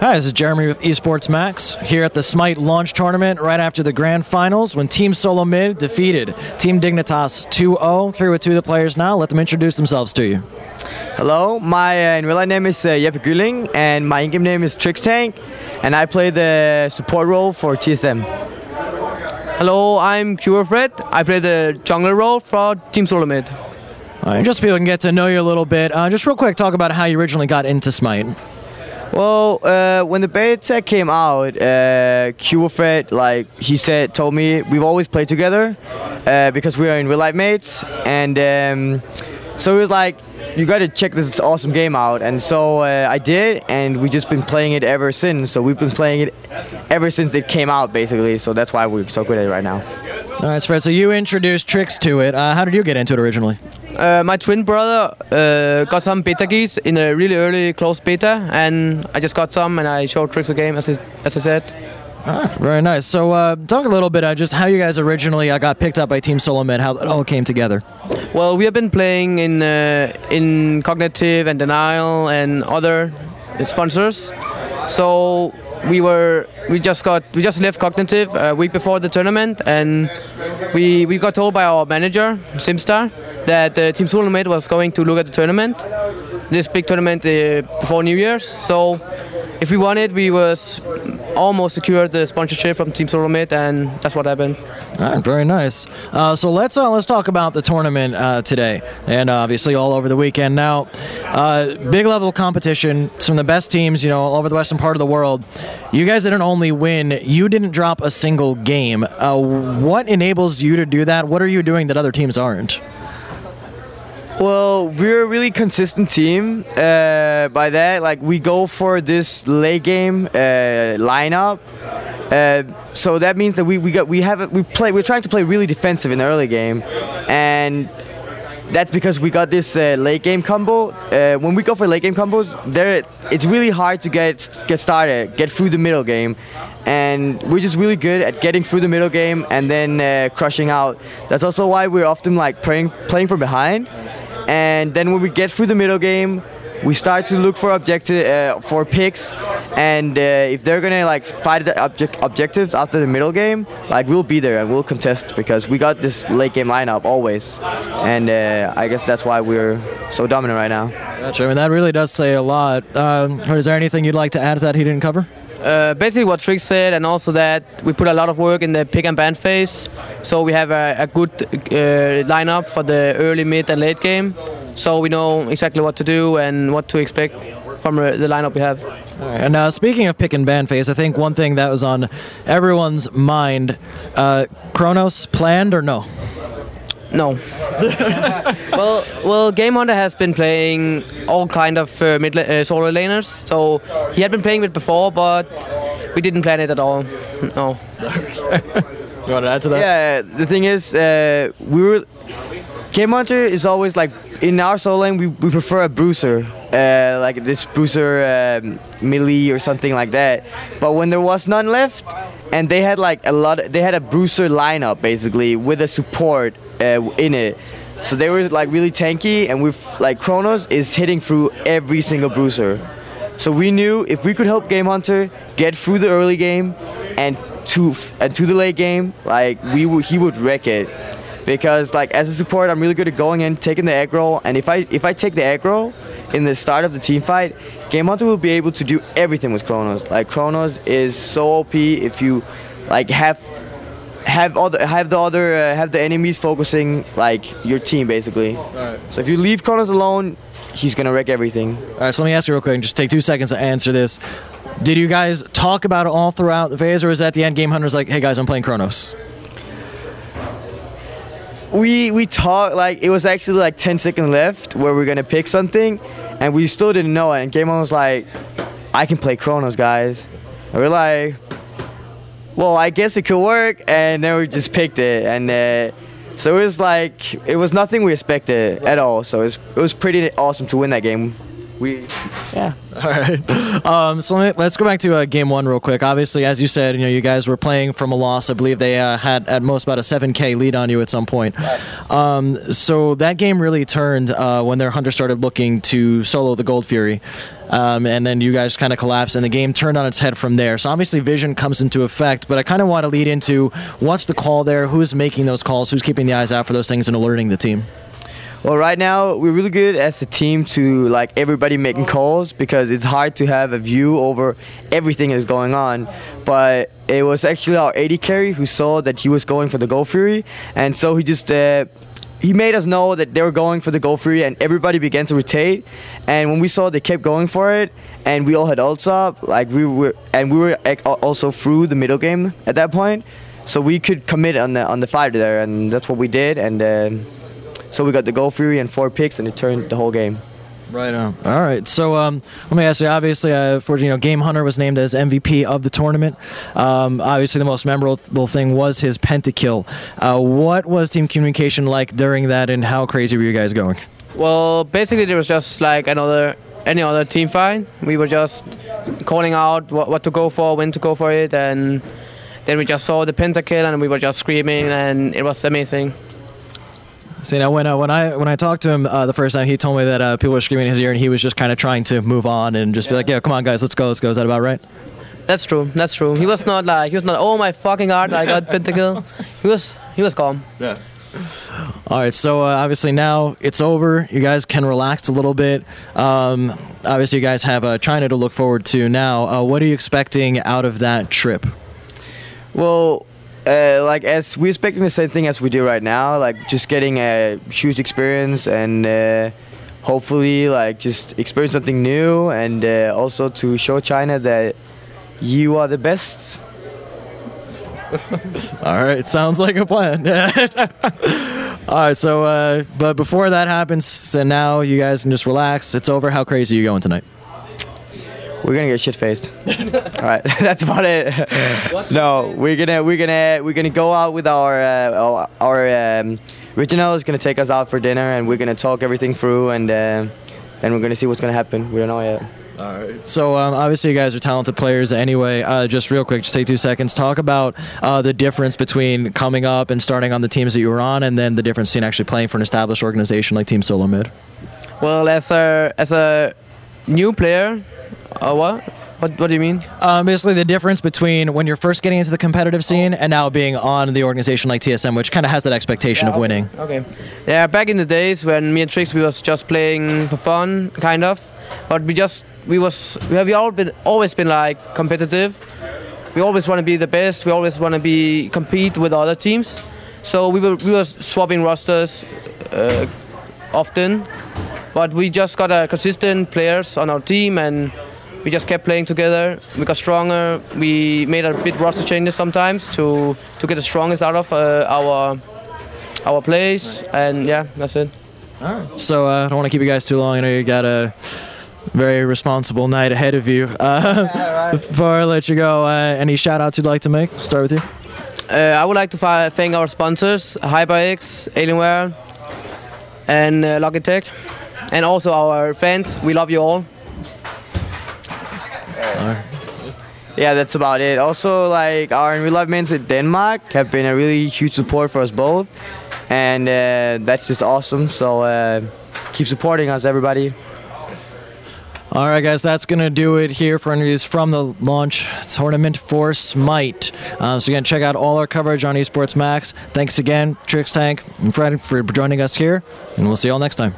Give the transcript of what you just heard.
Hi, this is Jeremy with Esports Max here at the SMITE launch tournament right after the grand finals when Team SoloMid defeated Team Dignitas 2-0. Here with two of the players now. Let them introduce themselves to you. Hello, my in real life name is Jeppe Gylling and my in-game name is Trixtank and I play the support role for TSM. Hello, I'm Qvofred. I play the jungler role for Team SoloMid. All right, just so people can get to know you a little bit, just real quick, talk about how you originally got into SMITE. Well, when the beta came out, Qvofred, told me we've always played together because we are in real life mates, and so he was like, you got to check this awesome game out, and so I did, and we've just been playing it ever since. So we've been playing it ever since it came out, basically. So that's why we're so good at it right now. All right, Fred. So you introduced Trix to it. How did you get into it originally? My twin brother got some beta keys in a really early closed beta, and I just got some, and I showed Trix the game, as I said. Ah, very nice. So talk a little bit just how you guys originally got picked up by Team SoloMid, how it all came together. Well, we have been playing in Cognitive and Denial and other sponsors. So we just left Cognitive a week before the tournament, and we got told by our manager Simstar that Team SoloMid was going to look at the tournament, this big tournament before New Year's. So if we won it, we was almost secured the sponsorship from Team SoloMid, and that's what happened. All right, very nice. So let's talk about the tournament today, and obviously all over the weekend. Now, big level competition, some of the best teams, all over the western part of the world. You guys didn't only win; you didn't drop a single game. What enables you to do that? What are you doing that other teams aren't? Well, we're a really consistent team. By that, we go for this late game lineup. So that means that we're trying to play really defensive in the early game, and that's because we got this late game combo. When we go for late game combos, it's really hard to get started, get through the middle game, and we're just really good at getting through the middle game and then crushing out. That's also why we're often playing from behind. And then when we get through the middle game, we start to look for for picks, and if they're gonna fight the objectives after the middle game, we'll be there and we'll contest because we got this late game lineup always, and I guess that's why we're so dominant right now. Gotcha. I mean, that really does say a lot. Is there anything you'd like to add to that he didn't cover? Basically what Trix said, and also that we put a lot of work in the pick and ban phase, so we have a good lineup for the early, mid and late game, so we know exactly what to do and what to expect from the lineup we have. All right. And speaking of pick and ban phase, I think one thing that was on everyone's mind, Chronos planned or no? No. well, Game Hunter has been playing all kind of solo laners, so he had been playing it before, but we didn't plan it at all. No. You want to add to that? Yeah, the thing is, Game Hunter is always in our solo lane we prefer a bruiser, like this bruiser melee or something like that. But when there was none left, and they had they had a bruiser lineup basically with a support in it, so they were really tanky, and Chronos is hitting through every single bruiser. So we knew if we could help Game Hunter get through the early game and to the late game, he would wreck it. Because as a support, I'm really good at going in, taking the aggro, and if I take the aggro in the start of the team fight, Game Hunter will be able to do everything with Chronos. Chronos is so OP if you have the enemies focusing your team basically. Right. So if you leave Chronos alone, he's gonna wreck everything. All right, so let me ask you real quick, and just take 2 seconds to answer this. Did you guys talk about it all throughout the phase, or was at the end Game Hunter's like, hey guys, I'm playing Chronos? We talked, it was actually 10 seconds left where we're gonna pick something, and we still didn't know it, and Game Hunter was like, I can play Chronos, guys. And we're like, well, I guess it could work, and then we just picked it, and so it was nothing we expected at all, so it was pretty awesome to win that game. Yeah. All right. So let's go back to game one real quick. Obviously, as you said, you guys were playing from a loss. I believe they had at most about a 7K lead on you at some point. So that game really turned when their hunter started looking to solo the Gold Fury. And then you guys kind of collapsed, and the game turned on its head from there. So obviously vision comes into effect, but I kind of want to lead into what's the call there, who's making those calls, who's keeping the eyes out for those things and alerting the team? Well, right now we're really good as a team to like everybody making calls, because it's hard to have a view over everything that's going on. But it was actually our AD carry who saw that he was going for the Gold Fury, and so he just he made us know that they were going for the Gold Fury, and everybody began to rotate. And when we saw they kept going for it, and we all had ults up, like we were also through the middle game at that point, so we could commit on the fight there, and that's what we did. And so we got the Gold Fury and 4 picks, and it turned the whole game. Right on. All right. So let me ask you. Obviously, Game Hunter was named as MVP of the tournament. Obviously, the most memorable thing was his pentakill. What was team communication like during that, and how crazy were you guys going? Well, basically, there was just like any other team fight. We were just calling out what to go for, when to go for it, and then we just saw the pentakill, and we were just screaming, and it was amazing. See, now when I talked to him the first time, he told me that people were screaming in his ear, and he was just kind of trying to move on and just be like, "Yeah, come on, guys, let's go." Is that about right? That's true. That's true. He was not, oh my fucking heart, I got pentakill. He was calm. Yeah. All right, so obviously now it's over. You guys can relax a little bit. Obviously, you guys have China to look forward to now. What are you expecting out of that trip? Well, like as we're expecting the same thing as we do right now, like just getting a huge experience, and hopefully like just experience something new, and also to show China that you are the best. All right, sounds like a plan. All right, so but before that happens, so now you guys can just relax. It's over. How crazy are you going tonight? We're gonna get shit faced. All right, that's about it. No, we're gonna go out with our Reginald is gonna take us out for dinner, and we're gonna talk everything through, and then we're gonna see what's gonna happen. We don't know yet. All right. So obviously you guys are talented players anyway. Just real quick, just take 2 seconds. Talk about the difference between coming up and starting on the teams that you were on, and then the difference between actually playing for an established organization like Team SoloMid. Well, as a new player, what do you mean? Basically the difference between when you're first getting into the competitive scene and now being on the organization like TSM, which kind of has that expectation of winning. Okay. Yeah, back in the days when me and Trix, we was just playing for fun, kind of. But we always been like competitive. We always want to be the best. We always want to compete with other teams. So we were swapping rosters often, but we just got consistent players on our team, and we just kept playing together. We got stronger. We made a bit roster changes sometimes to get the strongest out of our plays, and yeah, that's it. All right. So I don't want to keep you guys too long. I know you got a very responsible night ahead of you. Before I let you go, any shout-outs you'd like to make? Start with you. I would like to thank our sponsors, HyperX, Alienware, and Logitech, and also our fans. We love you all. Yeah, that's about it. Also, like our real life mates in Denmark have been a really huge support for us both, and that's just awesome. So keep supporting us, everybody. All right, guys, that's going to do it here for interviews from the launch tournament for SMITE. So again, check out all our coverage on Esports Max. Thanks again, Trixtank and Fred, for joining us here, and we'll see you all next time.